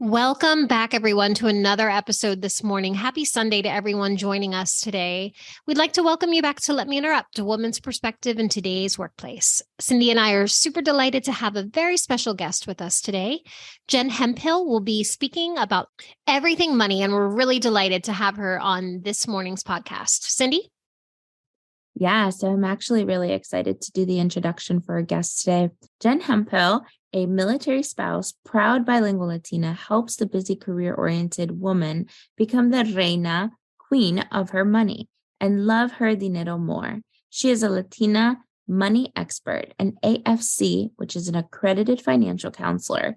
Welcome back, everyone, to another episode this morning. Happy Sunday to everyone joining us today. We'd like to welcome you back to Let Me Interrupt, a woman's perspective in today's workplace. Cindy and I are super delighted to have a very special guest with us today. Jen Hemphill will be speaking about everything money, and we're really delighted to have her on this morning's podcast. Cindy? Yeah, so I'm actually really excited to do the introduction for our guest today. Jen Hemphill, a military spouse, proud bilingual Latina, helps the busy career-oriented woman become the reina, queen of her money, and love her dinero more. She is a Latina money expert, an AFC, which is an accredited financial counselor,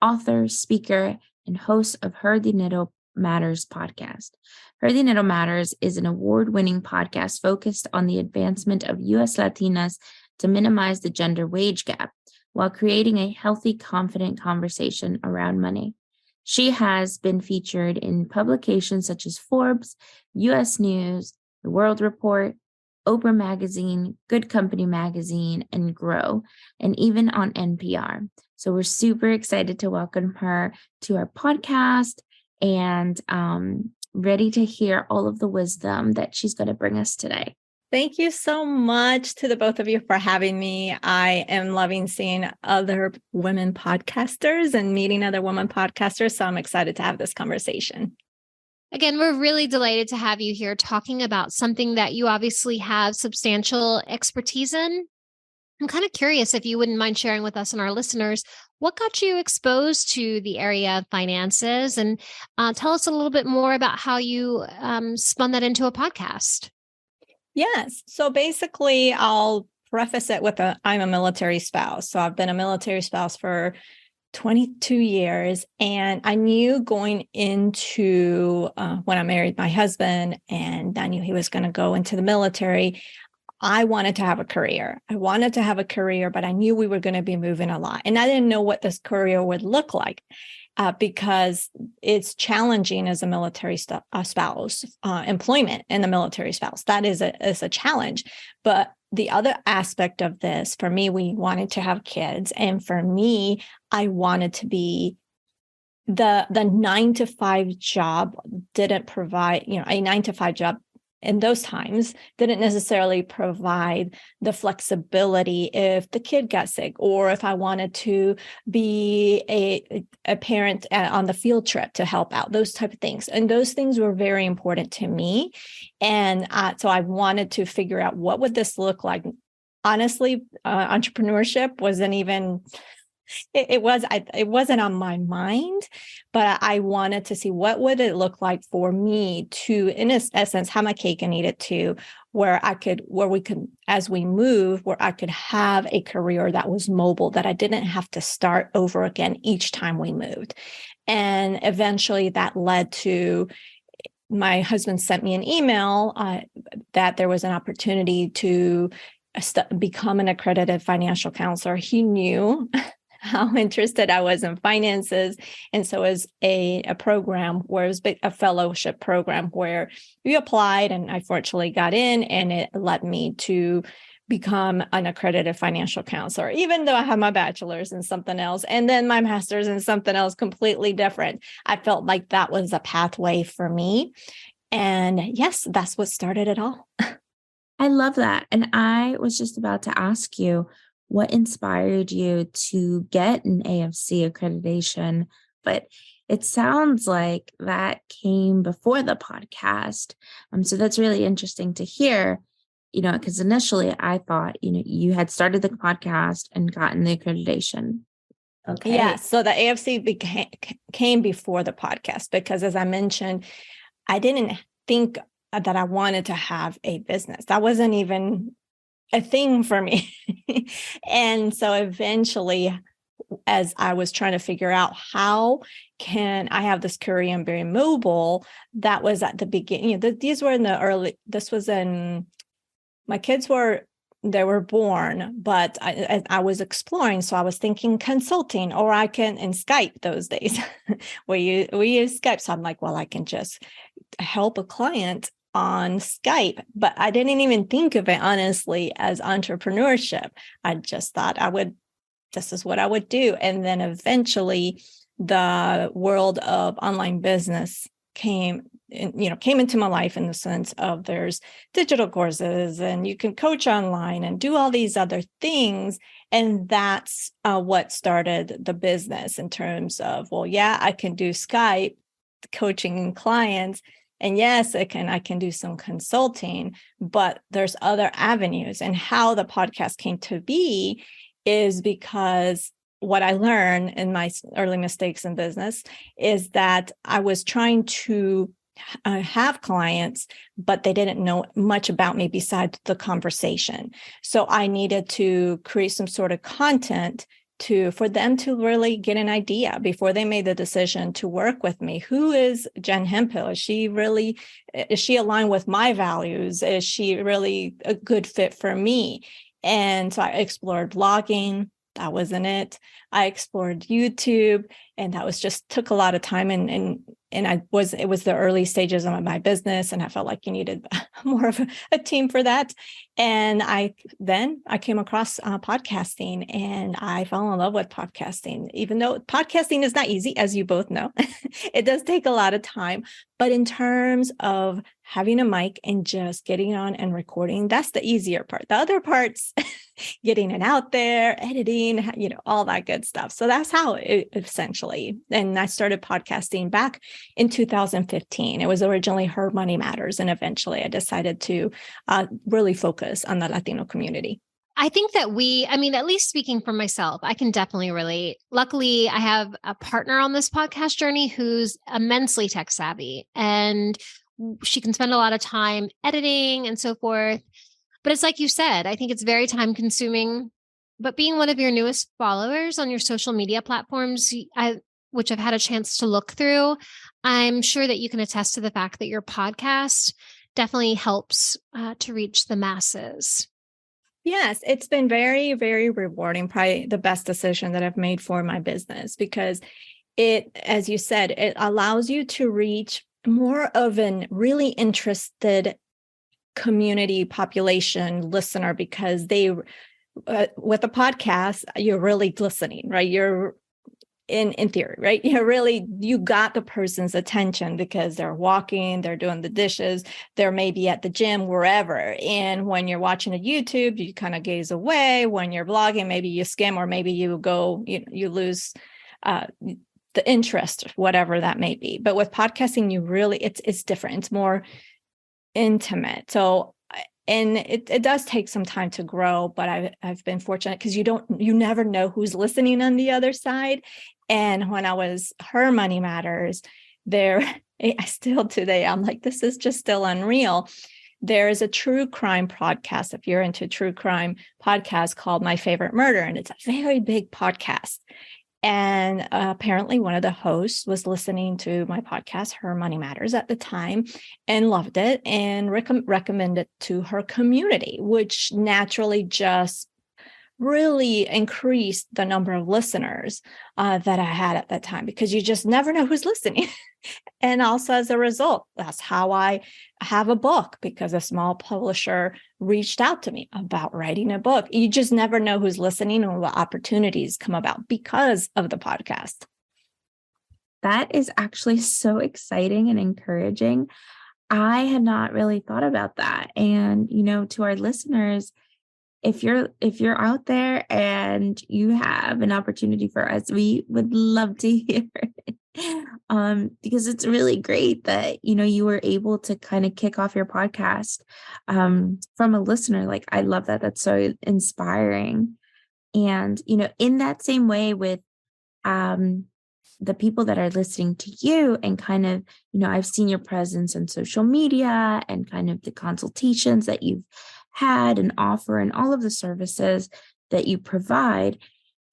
author, speaker, and host of Her Dinero Matters podcast. Her Dinero Matters is an award-winning podcast focused on the advancement of U.S. Latinas to minimize the gender wage gap while creating a healthy, confident conversation around money. She has been featured in publications such as Forbes, U.S. News, The World Report, Oprah Magazine, Good Company Magazine, and Grow, and even on NPR. So we're super excited to welcome her to our podcast and ready to hear all of the wisdom that she's going to bring us today. Thank you so much to the both of you for having me. I am loving seeing other women podcasters and meeting other women podcasters, so I'm excited to have this conversation. Again, we're really delighted to have you here talking about something that you obviously have substantial expertise in. I'm kind of curious if you wouldn't mind sharing with us and our listeners, what got you exposed to the area of finances? And tell us a little bit more about how you spun that into a podcast. Yes. So basically, I'll preface it with I'm a military spouse. So I've been a military spouse for 22 years. And I knew going into when I married my husband and I knew he was going to go into the military, I wanted to have a career. But I knew we were going to be moving a lot. And I didn't know what this career would look like because it's challenging as a military spouse, employment in the military spouse. That is a challenge. But the other aspect of this, for me, we wanted to have kids. And for me, I wanted to be the 9-to-5 job didn't provide, a 9-to-5 job in those times didn't necessarily provide the flexibility if the kid got sick or if I wanted to be a parent on the field trip to help out, those type of things. And those things were very important to me. And so I wanted to figure out what would this look like. Honestly, entrepreneurship wasn't even... It wasn't on my mind, but I wanted to see what would it look like for me to, in essence, have my cake and eat it too, where we could, as we move, where I could have a career that was mobile, that I didn't have to start over again each time we moved. And eventually that led to my husband sent me an email that there was an opportunity to become an accredited financial counselor. He knew how interested I was in finances. And so it was a program where it was a fellowship program where we applied and I fortunately got in, and it led me to become an accredited financial counselor, even though I have my bachelor's in something else and then my master's in something else completely different. I felt like that was a pathway for me. And yes, that's what started it all. I love that. And I was just about to ask you, what inspired you to get an AFC accreditation? But it sounds like that came before the podcast. So that's really interesting to hear, because initially I thought, you had started the podcast and gotten the accreditation. Okay. Yeah. So the AFC came before the podcast because, as I mentioned, I didn't think that I wanted to have a business. That wasn't even a thing for me. And so eventually, as I was trying to figure out how can I have this career and be mobile, that was at the beginning. These were in the early, this was in, my kids were born, but I was exploring. So I was thinking consulting, or I can, in Skype those days, we use Skype. So I'm like, well, I can just help a client on Skype, but I didn't even think of it, honestly, as entrepreneurship. I just thought this is what I would do. And then eventually the world of online business came into my life, in the sense of there's digital courses and you can coach online and do all these other things. And that's what started the business, in terms of, well, yeah, I can do Skype coaching clients. And yes, I can do some consulting, but there's other avenues. And how the podcast came to be is because what I learned in my early mistakes in business is that I was trying to have clients, but they didn't know much about me besides the conversation. So I needed to create some sort of content for them to really get an idea before they made the decision to work with me. Who is Jen Hemphill? Is she aligned with my values? Is she really a good fit for me? And so I explored blogging. That wasn't it. I explored YouTube, and that took a lot of time. And it was the early stages of my business, and I felt like you needed more of a team for that. And I came across podcasting, and I fell in love with podcasting, even though podcasting is not easy, as you both know. It does take a lot of time. But in terms of having a mic and just getting on and recording, that's the easier part. The other part's getting it out there, editing, all that good stuff. So that's how it essentially. And I started podcasting back in 2015. It was originally Her Money Matters. And eventually I decided to really focus on the Latino community. I think that at least speaking for myself, I can definitely relate. Luckily, I have a partner on this podcast journey who's immensely tech savvy, and she can spend a lot of time editing and so forth. But it's like you said, I think it's very time consuming. But being one of your newest followers on your social media platforms, which I've had a chance to look through, I'm sure that you can attest to the fact that your podcast definitely helps to reach the masses. Yes, it's been very, very rewarding. Probably the best decision that I've made for my business, because it, as you said, it allows you to reach more of an really interested community population listener, because they, with a podcast, you're really listening, right? You're in theory, right? You got the person's attention because they're walking, they're doing the dishes, they're maybe at the gym, wherever. And when you're watching a YouTube, you kind of gaze away. When you're blogging, maybe you skim, or maybe you go, you lose the interest, whatever that may be. But with podcasting, it's different. It's more intimate. So, and it does take some time to grow, but I've been fortunate, because you never know who's listening on the other side. And when I was Her Money Matters, I still today, I'm like, this is just still unreal. There is a true crime podcast, if you're into true crime podcast, called My Favorite Murder. And it's a very big podcast. And apparently one of the hosts was listening to my podcast, Her Money Matters, at the time, and loved it and recommended it to her community, which naturally just really increased the number of listeners that I had at that time, because you just never know who's listening. And also, as a result, that's how I have a book, because a small publisher reached out to me about writing a book. You just never know who's listening and what opportunities come about because of the podcast. That is actually so exciting and encouraging. I had not really thought about that. And, to our listeners, if you're out there and you have an opportunity for us, we would love to hear it. Because it's really great that, you were able to kind of kick off your podcast from a listener. Like, I love that. That's so inspiring. And, in that same way with the people that are listening to you, and kind of, I've seen your presence on social media and kind of the consultations that you've had and offer and all of the services that you provide.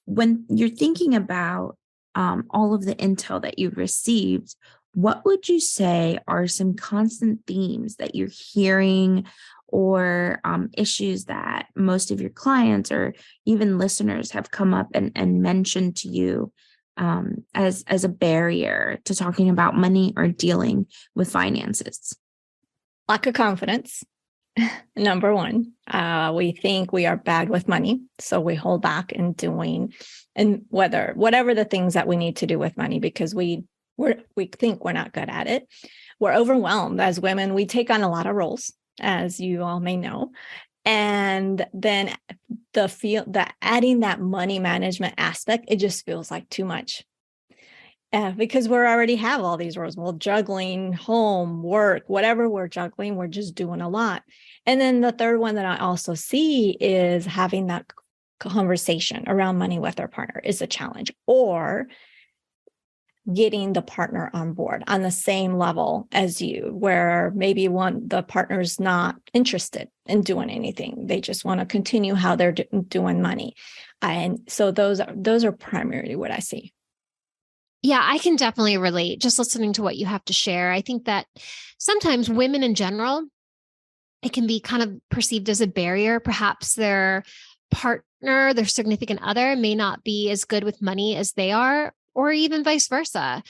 When you're thinking about all of the intel that you've received, what would you say are some constant themes that you're hearing, or issues that most of your clients or even listeners have come up and mentioned to you as a barrier to talking about money or dealing with finances? Lack of confidence. Number one, we think we are bad with money. So we hold back in doing whatever the things that we need to do with money because we think we're not good at it. We're overwhelmed as women. We take on a lot of roles, as you all may know. And then the adding that money management aspect, it just feels like too much. Because we already have all these roles. Well, juggling, home, work, whatever we're juggling, we're just doing a lot. And then the third one that I also see is having that conversation around money with our partner is a challenge, or getting the partner on board on the same level as you, where maybe the partner's not interested in doing anything. They just want to continue how they're doing money. And so those are primarily what I see. Yeah, I can definitely relate just listening to what you have to share. I think that sometimes women in general, it can be kind of perceived as a barrier. Perhaps their partner, their significant other may not be as good with money as they are, or even vice versa.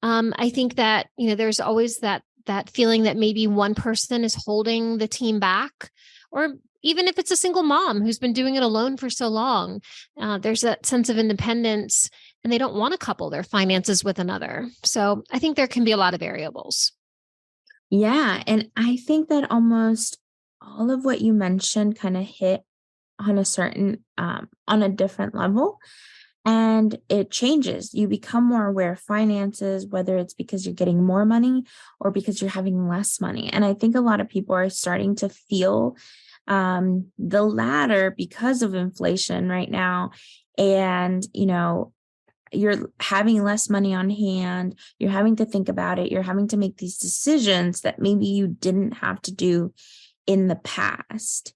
I think that, there's always that feeling that maybe one person is holding the team back, or even if it's a single mom who's been doing it alone for so long, there's that sense of independence and they don't want to couple their finances with another. So I think there can be a lot of variables. Yeah. And I think that almost all of what you mentioned kind of hit on on a different level. And it changes. You become more aware of finances, whether it's because you're getting more money or because you're having less money. And I think a lot of people are starting to feel the latter because of inflation right now. And, you're having less money on hand, you're having to think about it, you're having to make these decisions that maybe you didn't have to do in the past.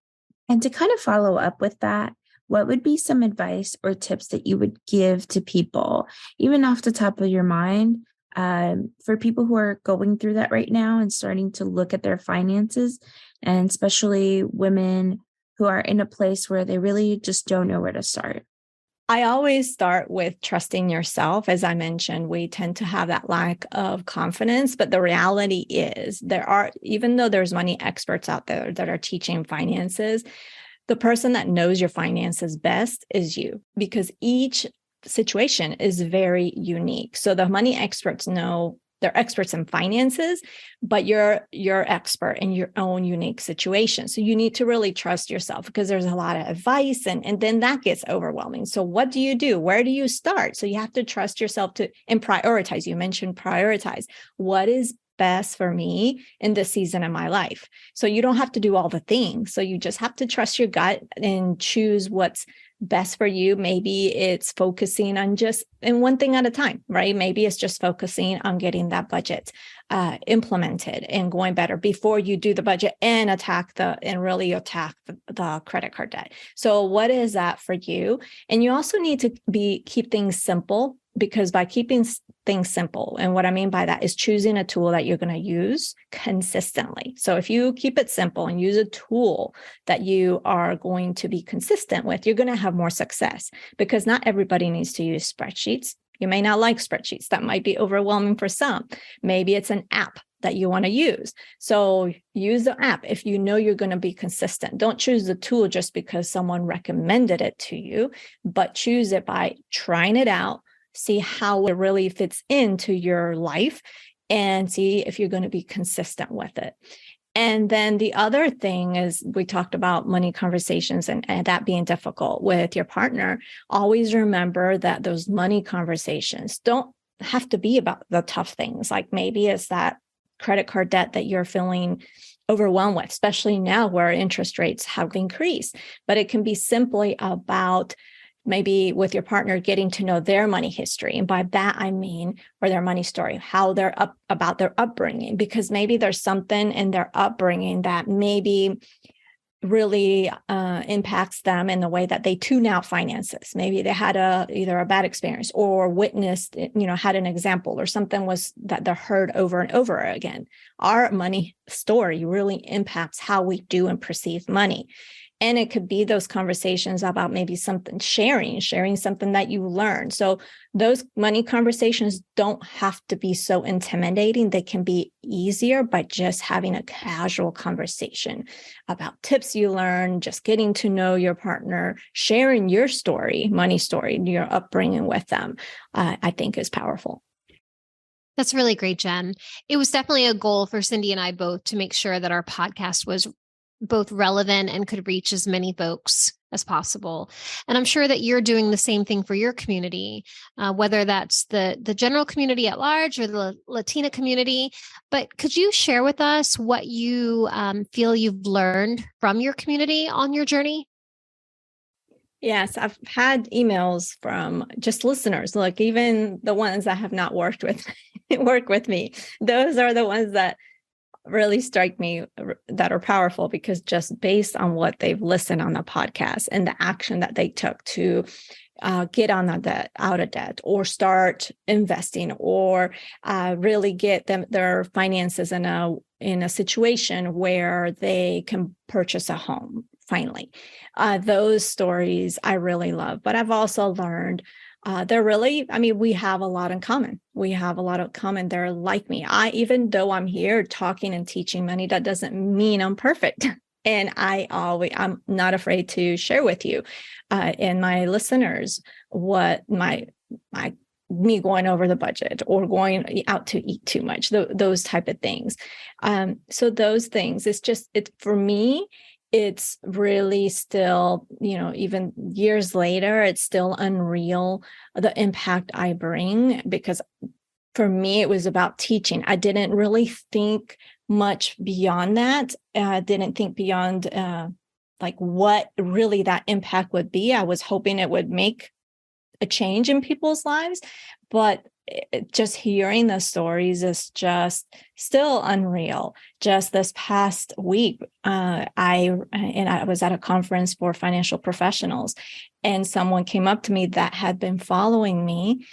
And to kind of follow up with that, what would be some advice or tips that you would give to people, even off the top of your mind, for people who are going through that right now and starting to look at their finances, and especially women who are in a place where they really just don't know where to start? I always start with trusting yourself. As I mentioned, we tend to have that lack of confidence, but the reality is even though there's money experts out there that are teaching finances, the person that knows your finances best is you, because each situation is very unique. So the money experts know they're experts in finances, but you're expert in your own unique situation. So you need to really trust yourself, because there's a lot of advice and then that gets overwhelming. So what do you do? Where do you start? So you have to trust yourself and prioritize. You mentioned prioritize. What is best for me in this season of my life? So you don't have to do all the things. So you just have to trust your gut and choose what's best for you. Maybe it's focusing on just in one thing at a time, right? Maybe it's just focusing on getting that budget implemented and going better before you do the budget and really attack the credit card debt. So what is that for you? And you also need to keep things simple, because by keeping things simple, and what I mean by that is choosing a tool that you're going to use consistently. So if you keep it simple and use a tool that you are going to be consistent with, you're going to have more success, because not everybody needs to use spreadsheets. You may not like spreadsheets. That might be overwhelming for some. Maybe it's an app that you want to use. So use the app if you know you're going to be consistent. Don't choose the tool just because someone recommended it to you, but choose it by trying it out, see how it really fits into your life, and see if you're going to be consistent with it. And then the other thing is, we talked about money conversations and that being difficult with your partner. Always remember that those money conversations don't have to be about the tough things. Like maybe it's that credit card debt that you're feeling overwhelmed with, especially now where interest rates have increased. But it can be simply about maybe with your partner getting to know their money history. And by that, I mean, or their money story, how they're about their upbringing, because maybe there's something in their upbringing that maybe really impacts them in the way that they tune out finances. Maybe they had either a bad experience or witnessed, had an example or something was that they're heard over and over again. Our money story really impacts how we do and perceive money. And it could be those conversations about maybe something, sharing something that you learned. So those money conversations don't have to be so intimidating. They can be easier by just having a casual conversation about tips you learn, just getting to know your partner, sharing your story, money story, your upbringing with them, I think is powerful. That's really great, Jen. It was definitely a goal for Cindy and I both to make sure that our podcast was both relevant and could reach as many folks as possible. And I'm sure that you're doing the same thing for your community, whether that's the general community at large or the Latina community. But could you share with us what you feel you've learned from your community on your journey? Yes, I've had emails from just listeners, like even the ones that have not worked with me. Those are the ones that really strike me, that are powerful, because just based on what they've listened on the podcast and the action that they took to get on a debt, out of debt, or start investing, or really get their finances in a situation where they can purchase a home finally. Those stories I really love. But I've also learned we have a lot in common. They're like me. Even though I'm here talking and teaching money, that doesn't mean I'm perfect. And I'm not afraid to share with you and my listeners what me going over the budget or going out to eat too much, those type of things. So those things, for me, it's really still, even years later, it's still unreal, the impact I bring, because for me, it was about teaching. I didn't really think much beyond that. I didn't think beyond what really that impact would be. I was hoping it would make a change in people's lives, but just hearing the stories is just still unreal. Just this past week, I was at a conference for financial professionals, and someone came up to me that had been following me,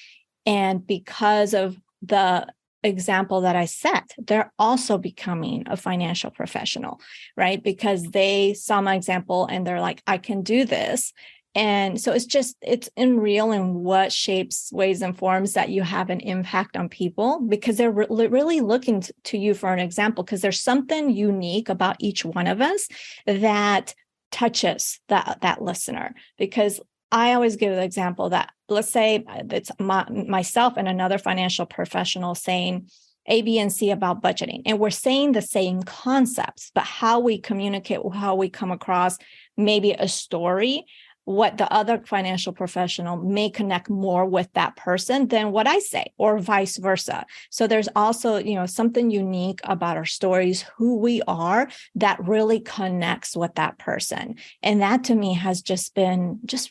and because of the example that I set, they're also becoming a financial professional, right? Because they saw my example and they're like, I can do this. And so it's unreal in what shapes, ways, and forms that you have an impact on people, because they're really looking to you for an example, because there's something unique about each one of us that touches that listener. Because I always give the example that, let's say it's myself and another financial professional saying A, B, and C about budgeting. And we're saying the same concepts, but how we communicate, how we come across maybe a story, what the other financial professional may connect more with that person than what I say, or vice versa. So there's also, something unique about our stories, who we are, that really connects with that person. And that to me has just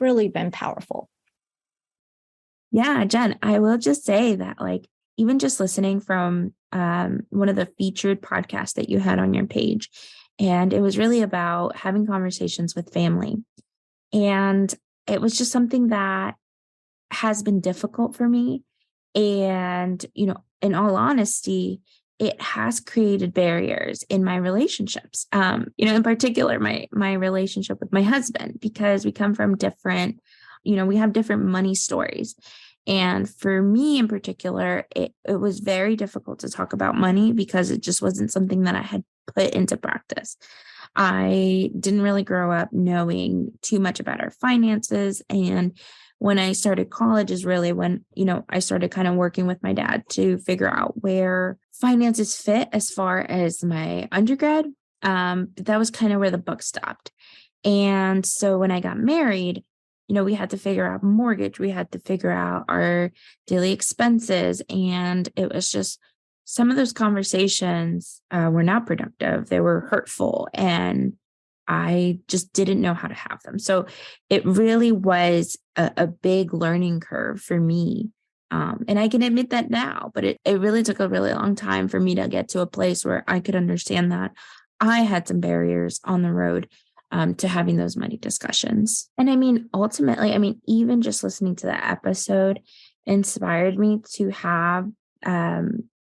really been powerful. Yeah, Jen, I will just say that even just listening from one of the featured podcasts that you had on your page, and it was really about having conversations with family. And it was just something that has been difficult for me. And, in all honesty, it has created barriers in my relationships. In particular, my relationship with my husband, because we come from different, we have different money stories. And for me in particular, it was very difficult to talk about money because it just wasn't something that I had put into practice. I didn't really grow up knowing too much about our finances. And when I started college is really when, I started kind of working with my dad to figure out where finances fit as far as my undergrad. But that was kind of where the buck stopped. And so when I got married, we had to figure out mortgage, we had to figure out our daily expenses. And it was just, some of those conversations were not productive. They were hurtful, and I just didn't know how to have them. So it really was a big learning curve for me. And I can admit that now, but it really took a really long time for me to get to a place where I could understand that I had some barriers on the road to having those money discussions. And ultimately, even just listening to that episode inspired me to have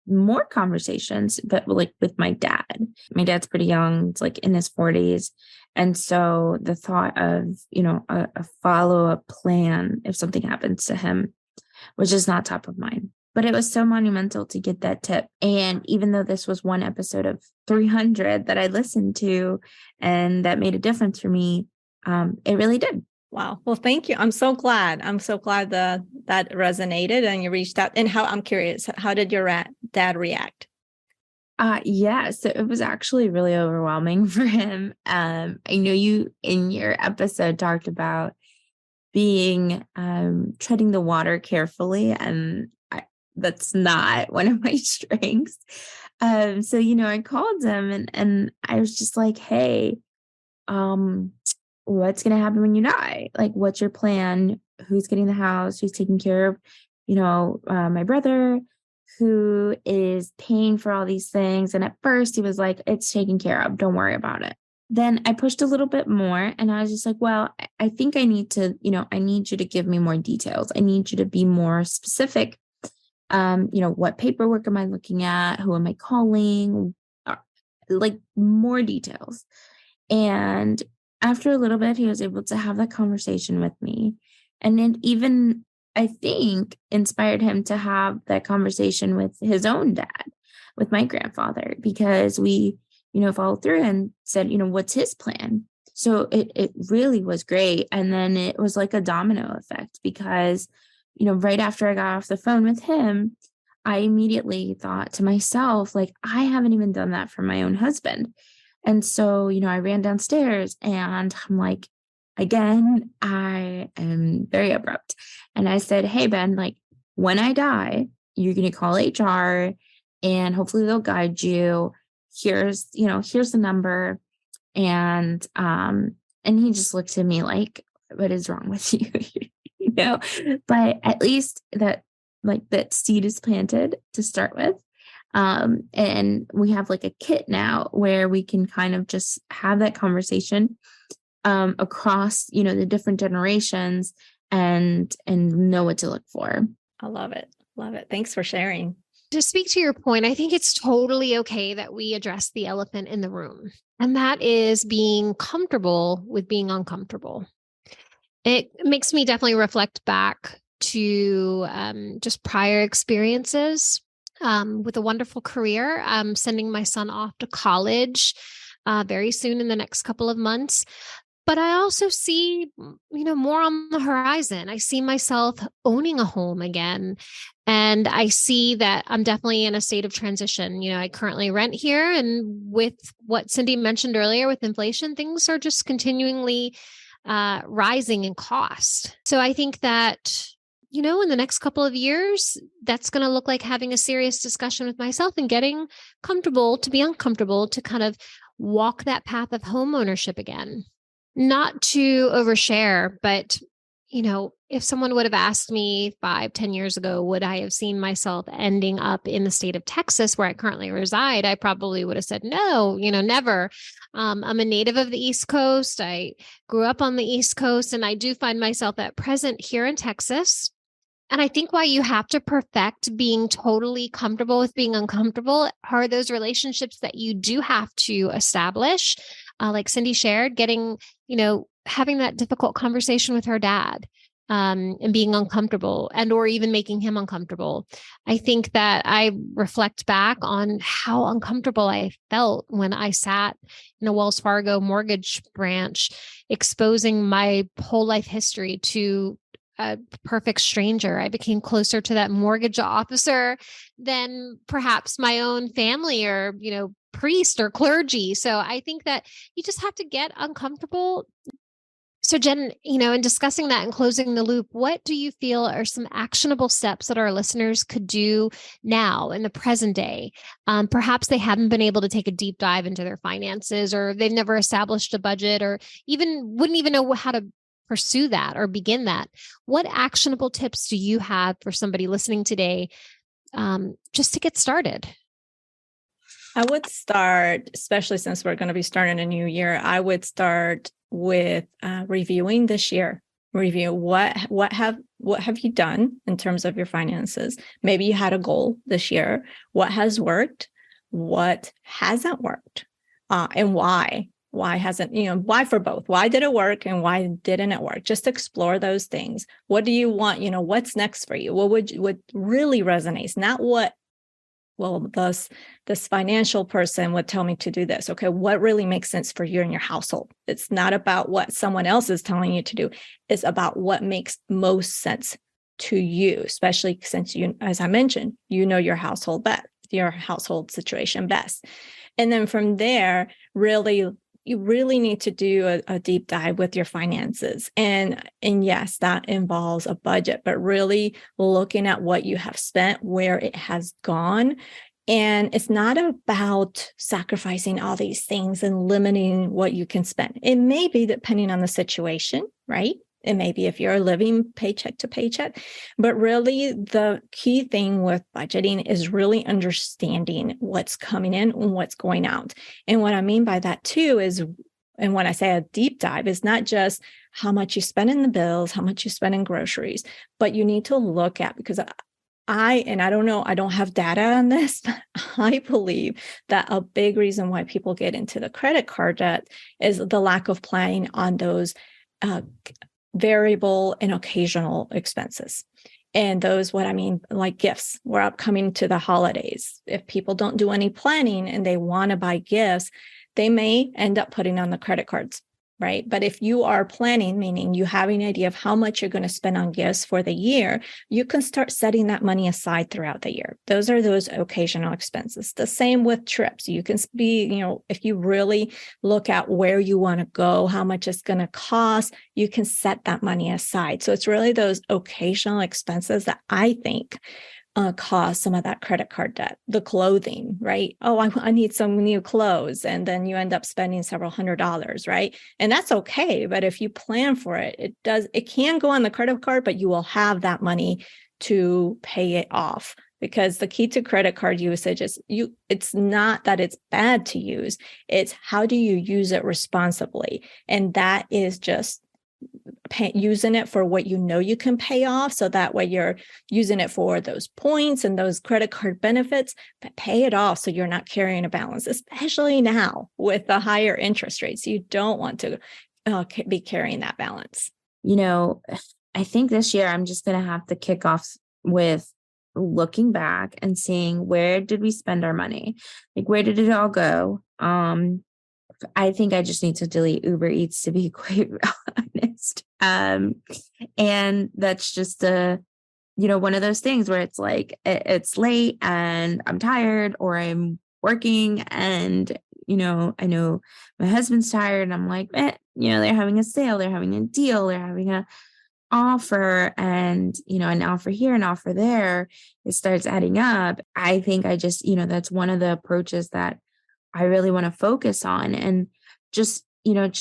more conversations, but with my dad. My dad's pretty young. It's in his 40s. And so the thought of, a follow-up plan if something happens to him was just not top of mind. But it was so monumental to get that tip. And even though this was one episode of 300 that I listened to and that made a difference for me, it really did. Wow. Well, thank you. I'm so glad. That resonated and you reached out. And I'm curious, how did your dad react? Yeah, so it was actually really overwhelming for him. I know you in your episode talked about being treading the water carefully, and that's not one of my strengths. So I called him and I was just like, hey, what's gonna happen when you die? Like, what's your plan? Who's getting the house? Who's taking care of, my brother? Who is paying for all these things? And at first he was like, it's taken care of. Don't worry about it. Then I pushed a little bit more and I was just like, well, I think I need to, I need you to give me more details. I need you to be more specific. What paperwork am I looking at? Who am I calling? Like more details. And after a little bit, he was able to have that conversation with me. And it even, I think, inspired him to have that conversation with his own dad, with my grandfather, because we, followed through and said, what's his plan? So it really was great. And then it was like a domino effect because, right after I got off the phone with him, I immediately thought to myself, like, I haven't even done that for my own husband. And so, I ran downstairs and I'm like, again, I am very abrupt. And I said, hey, Ben, like when I die, you're going to call HR and hopefully they'll guide you. Here's the number. And he just looked at me like, what is wrong with you? But at least that seed is planted to start with. And we have like a kit now where we can kind of just have that conversation across, the different generations and know what to look for. I love it. Love it. Thanks for sharing. To speak to your point, I think it's totally okay that we address the elephant in the room, and that is being comfortable with being uncomfortable. It makes me definitely reflect back to just prior experiences with a wonderful career. I'm sending my son off to college very soon in the next couple of months. But I also see, more on the horizon. I see myself owning a home again. And I see that I'm definitely in a state of transition. I currently rent here. And with what Cindy mentioned earlier with inflation, things are just continually rising in cost. So I think that, in the next couple of years, that's going to look like having a serious discussion with myself and getting comfortable to be uncomfortable to kind of walk that path of home ownership again. Not to overshare, but, if someone would have asked me 5-10 years ago, would I have seen myself ending up in the state of Texas where I currently reside? I probably would have said, no, never. I'm a native of the East Coast. I grew up on the East Coast, and I do find myself at present here in Texas. And I think why you have to perfect being totally comfortable with being uncomfortable are those relationships that you do have to establish. Like Cindy shared, getting, having that difficult conversation with her dad and being uncomfortable or even making him uncomfortable. I think that I reflect back on how uncomfortable I felt when I sat in a Wells Fargo mortgage branch, exposing my whole life history to a perfect stranger. I became closer to that mortgage officer than perhaps my own family or, priest or clergy. So I think that you just have to get uncomfortable. So Jen, in discussing that and closing the loop, what do you feel are some actionable steps that our listeners could do now in the present day? Perhaps they haven't been able to take a deep dive into their finances, or they've never established a budget, or wouldn't even know how to pursue that or begin that. What actionable tips do you have for somebody listening today just to get started? I would start, especially since we're going to be starting a new year, I would start with reviewing this year. Review what have you done in terms of your finances? Maybe you had a goal this year. What has worked? What hasn't worked? And why? Why hasn't, why for both? Why did it work and why didn't it work? Just explore those things. What do you want? What's next for you? What really resonates, not what, well, this financial person would tell me to do this. Okay, what really makes sense for you and your household? It's not about what someone else is telling you to do. It's about what makes most sense to you, especially since you, as I mentioned, your household best, your household situation best. And then from there, you really need to do a deep dive with your finances. And yes, that involves a budget, but really looking at what you have spent, where it has gone. And it's not about sacrificing all these things and limiting what you can spend. It may be depending on the situation, right? It may be if you're living paycheck to paycheck, but really the key thing with budgeting is really understanding what's coming in and what's going out. And what I mean by that too is, and when I say a deep dive, is not just how much you spend in the bills, how much you spend in groceries, but you need to look at, because I don't know, I don't have data on this, but I believe that a big reason why people get into the credit card debt is the lack of planning on those variable and occasional expenses. And those, what I mean, like gifts, we're upcoming to the holidays. If people don't do any planning and they want to buy gifts, they may end up putting on the credit cards, right? But if you are planning, meaning you have an idea of how much you're going to spend on gifts for the year, you can start setting that money aside throughout the year. Those are those occasional expenses. The same with trips. You can be, if you really look at where you want to go, how much it's going to cost, you can set that money aside. So it's really those occasional expenses that I think cause some of that credit card debt. The clothing, right? Oh, I need some new clothes. And then you end up spending several $100s, right? And that's okay. But if you plan for it, it can go on the credit card, but you will have that money to pay it off. Because the key to credit card usage is it's not that it's bad to use, it's how do you use it responsibly? And that is just using it for what you can pay off. So that way you're using it for those points and those credit card benefits, but pay it off so you're not carrying a balance, especially now with the higher interest rates. You don't want to be carrying that balance. I think this year I'm just going to have to kick off with looking back and seeing, where did we spend our money? Like, where did it all go? I think I just need to delete Uber Eats, to be quite honest. And that's just one of those things where it's like, it's late and I'm tired, or I'm working and, I know my husband's tired and I'm like, they're having a sale, they're having a deal, they're having a offer, and, an offer here, an offer there, it starts adding up. I think I just, that's one of the approaches that I really want to focus on, and just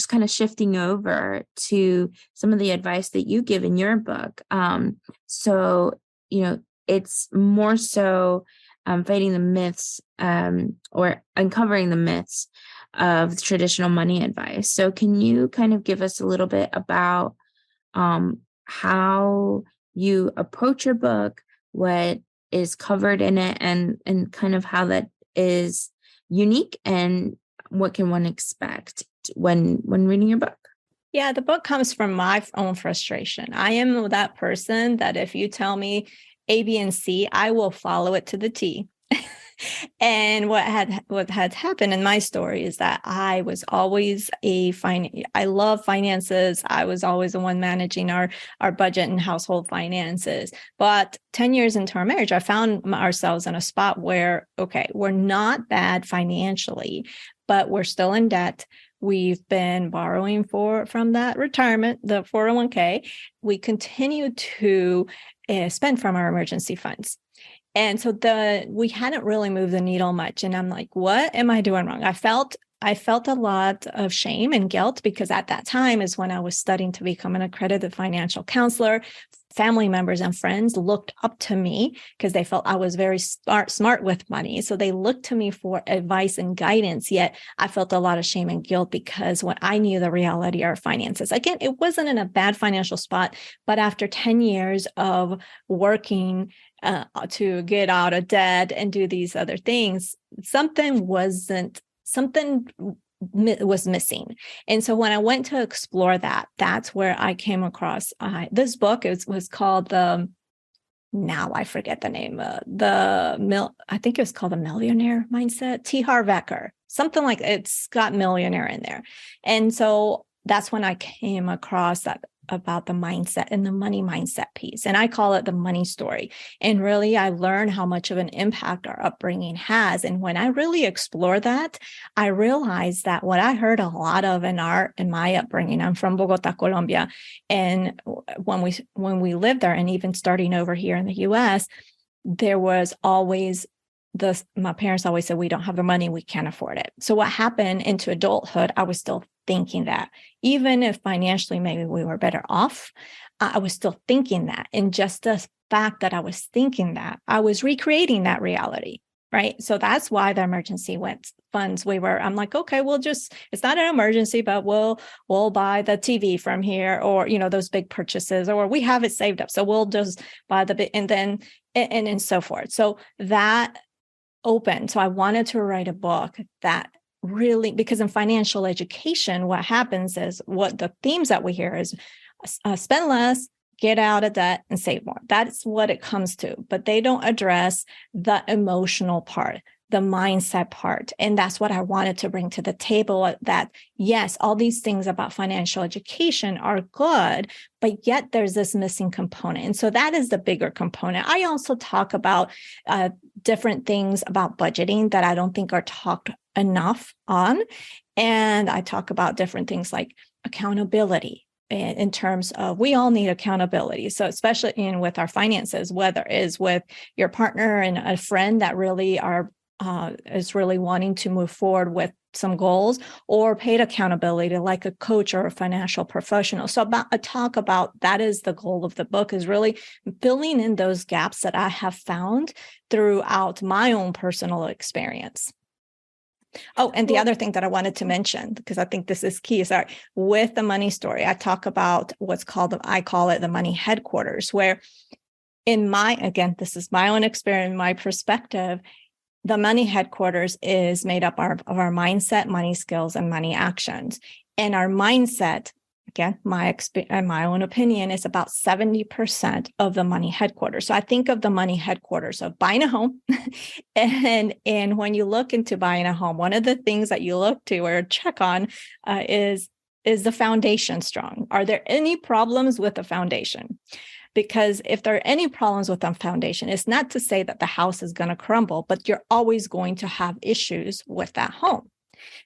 kind of shifting over to some of the advice that you give in your book. So, it's more so fighting the myths or uncovering the myths of traditional money advice. So can you kind of give us a little bit about how you approach your book, what is covered in it, and kind of how that is unique, and what can one expect when reading your book? Yeah, the book comes from my own frustration. I am that person that if you tell me A, B, and C, I will follow it to the T. And what had happened in my story is that I was always I love finances. I was always the one managing our budget and household finances. But 10 years into our marriage, I found ourselves in a spot where, okay, we're not bad financially, but we're still in debt. We've been borrowing from that retirement, the 401k. We continue to spend from our emergency funds. And so we hadn't really moved the needle much. And I'm like, what am I doing wrong? I felt a lot of shame and guilt, because at that time is when I was studying to become an accredited financial counselor. Family members and friends looked up to me because they felt I was very smart with money. So they looked to me for advice and guidance. Yet I felt a lot of shame and guilt because when I knew the reality of our finances, again, it wasn't in a bad financial spot, but after 10 years of working to get out of debt and do these other things, something was missing. And so when I went to explore that, that's where I came across this book. It was called now I forget the name, I think it was called The Millionaire Mindset, T. Harv Eker, something like it's got millionaire in there. And so that's when I came across that about the mindset and the money mindset piece. And I call it the money story. And really, I learned how much of an impact our upbringing has. And when I really explore that, I realized that what I heard a lot of in my upbringing, I'm from Bogota, Colombia. And when we lived there, and even starting over here in the US, there was always my parents always said, we don't have the money, we can't afford it. So what happened into adulthood, I was still thinking that. Even if financially maybe we were better off, I was still thinking that. And just the fact that I was thinking that, I was recreating that reality, right? So that's why the emergency funds, I'm like, okay, it's not an emergency, but we'll buy the TV from here, or, those big purchases, or we have it saved up. So we'll just buy and so forth. So that open. So I wanted to write a book that really, because in financial education, what happens is what the themes that we hear is spend less, get out of debt, and save more. That's what it comes to, but they don't address the emotional part, the mindset part. And that's what I wanted to bring to the table, that yes, all these things about financial education are good, but yet there's this missing component. And so that is the bigger component. I also talk about different things about budgeting that I don't think are talked enough on. And I talk about different things like accountability, in terms of, we all need accountability. So especially with our finances, whether it is with your partner and a friend that really is really wanting to move forward with some goals, or paid accountability like a coach or a financial professional. So talk about that is the goal of the book, is really filling in those gaps that I have found throughout my own personal experience. Oh, and the other thing that I wanted to mention, because I think this is key, is with the money story, I talk about I call it the money headquarters, where this is my own experience, my perspective, the money headquarters is made up of our mindset, money skills, and money actions. And our mindset, again, my own opinion, is about 70% of the money headquarters. So I think of the money headquarters of buying a home. and when you look into buying a home, one of the things that you look to or check on is the foundation strong? Are there any problems with the foundation? Because if there are any problems with the foundation, it's not to say that the house is going to crumble, but you're always going to have issues with that home.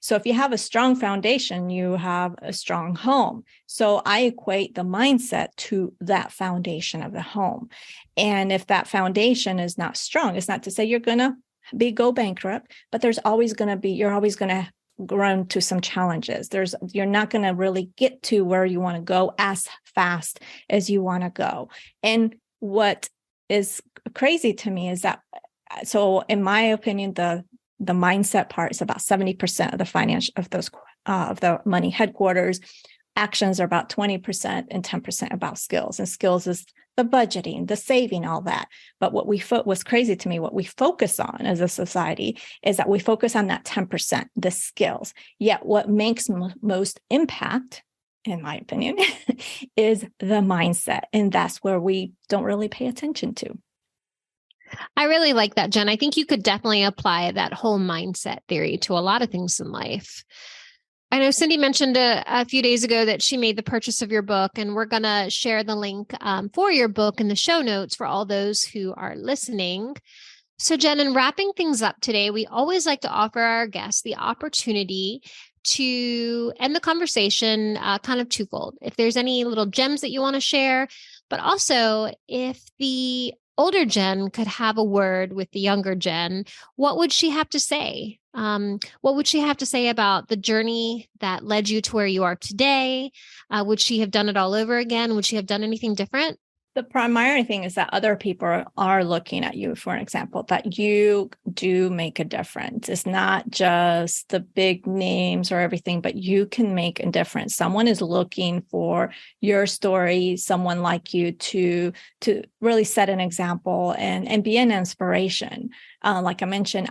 So if you have a strong foundation, you have a strong home. So I equate the mindset to that foundation of the home. And if that foundation is not strong, it's not to say you're going to go bankrupt, but you're always going to run to some challenges. You're not going to really get to where you want to go as fast as you want to go. And what is crazy to me is that, so in my opinion, the mindset part is about 70% of the financial of the money headquarters. Actions are about 20% and 10% about skills. And skills is the budgeting, the saving, all that. But what's crazy to me, what we focus on as a society is that we focus on that 10%, the skills. Yet what makes most impact, in my opinion, is the mindset. And that's where we don't really pay attention to. I really like that, Jen. I think you could definitely apply that whole mindset theory to a lot of things in life. I know Cindy mentioned a few days ago that she made the purchase of your book, and we're going to share the link for your book in the show notes for all those who are listening. So, Jen, in wrapping things up today, we always like to offer our guests the opportunity to end the conversation kind of twofold. If there's any little gems that you want to share, but also if the older Jen could have a word with the younger Jen, what would she have to say? What would she have to say about the journey that led you to where you are today? Would she have done it all over again? Would she have done anything different? The primary thing is that other people are looking at you, for an example, that you do make a difference. It's not just the big names or everything, but you can make a difference. Someone is looking for your story, someone like you to really set an example and be an inspiration. Like I mentioned,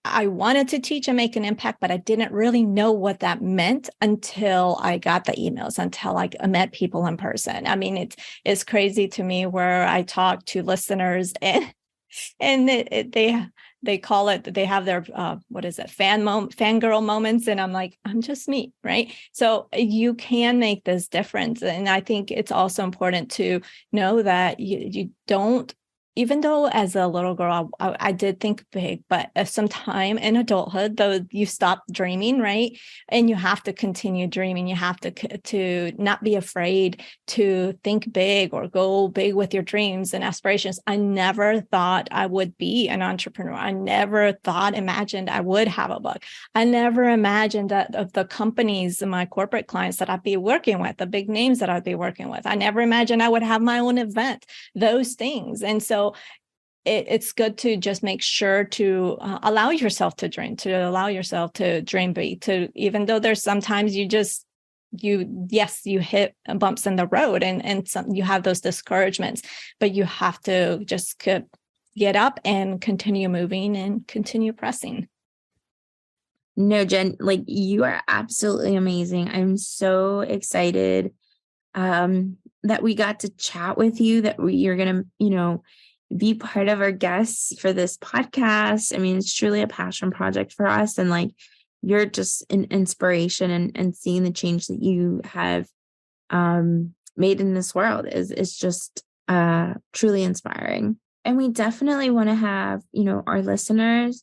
I wanted to teach and make an impact, but I didn't really know what that meant until I got the emails, until I met people in person. I mean, it's crazy to me where I talk to listeners and they call it, they have their what is it, fangirl moments, and I'm like, I'm just me, right? So you can make this difference, and I think it's also important to know that you don't. Even though as a little girl, I did think big, but sometime in adulthood, though, you stop dreaming, right? And you have to continue dreaming. You have to not be afraid to think big or go big with your dreams and aspirations. I never thought I would be an entrepreneur. I never imagined I would have a book. I never imagined that of the companies and my corporate clients that I'd be working with, the big names that I'd be working with. I never imagined I would have my own event, those things. And so it's good to just make sure to allow yourself to dream big, to, even though there's sometimes you hit bumps in the road and you have those discouragements, but you have to just get up and continue moving and continue pressing. No, Jen, like, you are absolutely amazing. I'm so excited that we got to chat with you, that you're going to, be part of our guests for this podcast. I mean, it's truly a passion project for us. And like, you're just an inspiration, and seeing the change that you have made in this world is just truly inspiring. And we definitely want to have, our listeners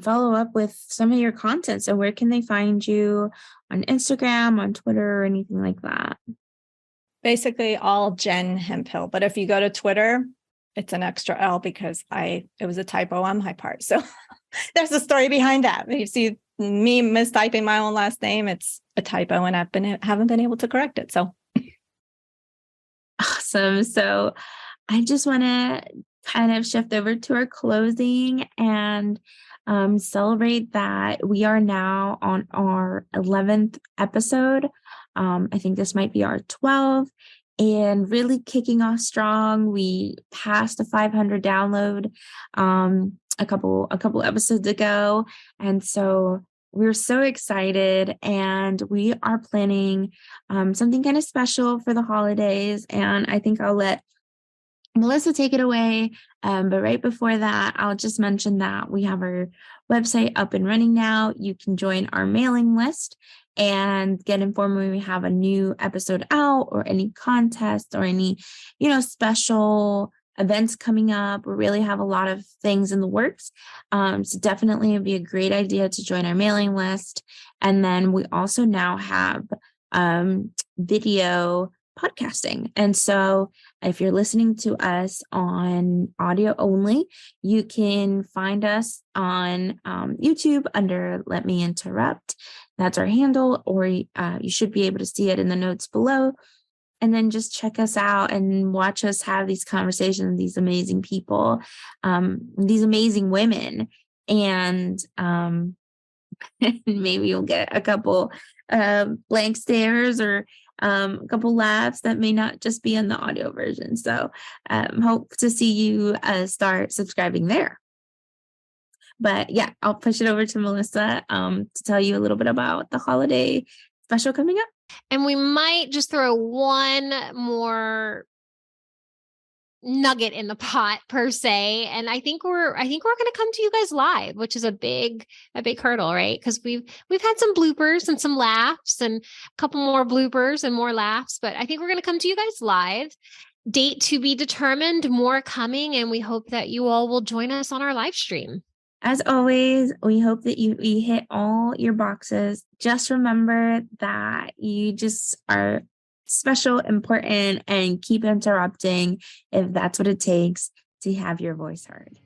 follow up with some of your content. So where can they find you on Instagram, on Twitter, or anything like that? Basically all Jen Hemphill. But if you go to Twitter, it's an extra L because it was a typo on my part. So there's a story behind that. If you see me mistyping my own last name, it's a typo, and haven't been able to correct it. So awesome. So I just want to kind of shift over to our closing and celebrate that we are now on our 11th episode. I think this might be our 12th. And really kicking off strong. We passed a 500 download a couple episodes ago, and so we're so excited. And we are planning something kind of special for the holidays. And I think I'll let Melissa take it away. But right before that, I'll just mention that we have our website up and running now. You can join our mailing list and get informed when we have a new episode out, or any contests, or any, special events coming up. We really have a lot of things in the works. So definitely it'd be a great idea to join our mailing list. And then we also now have video podcasting. And so if you're listening to us on audio only, you can find us on YouTube under Let Me Interrupt. That's our handle, or you should be able to see it in the notes below. And then just check us out and watch us have these conversations with these amazing people, these amazing women. And maybe you'll get a couple blank stares, or a couple laughs that may not just be in the audio version. So hope to see you start subscribing there. But yeah, I'll push it over to Melissa to tell you a little bit about the holiday special coming up. And we might just throw one more nugget in the pot per se. And I think we're going to come to you guys live, which is a big hurdle, right? Because we've had some bloopers and some laughs, and a couple more bloopers and more laughs, but I think we're going to come to you guys live. Date to be determined, more coming. And we hope that you all will join us on our live stream. As always, we hope that you hit all your boxes. Just remember that you just are special, important, and keep interrupting if that's what it takes to have your voice heard.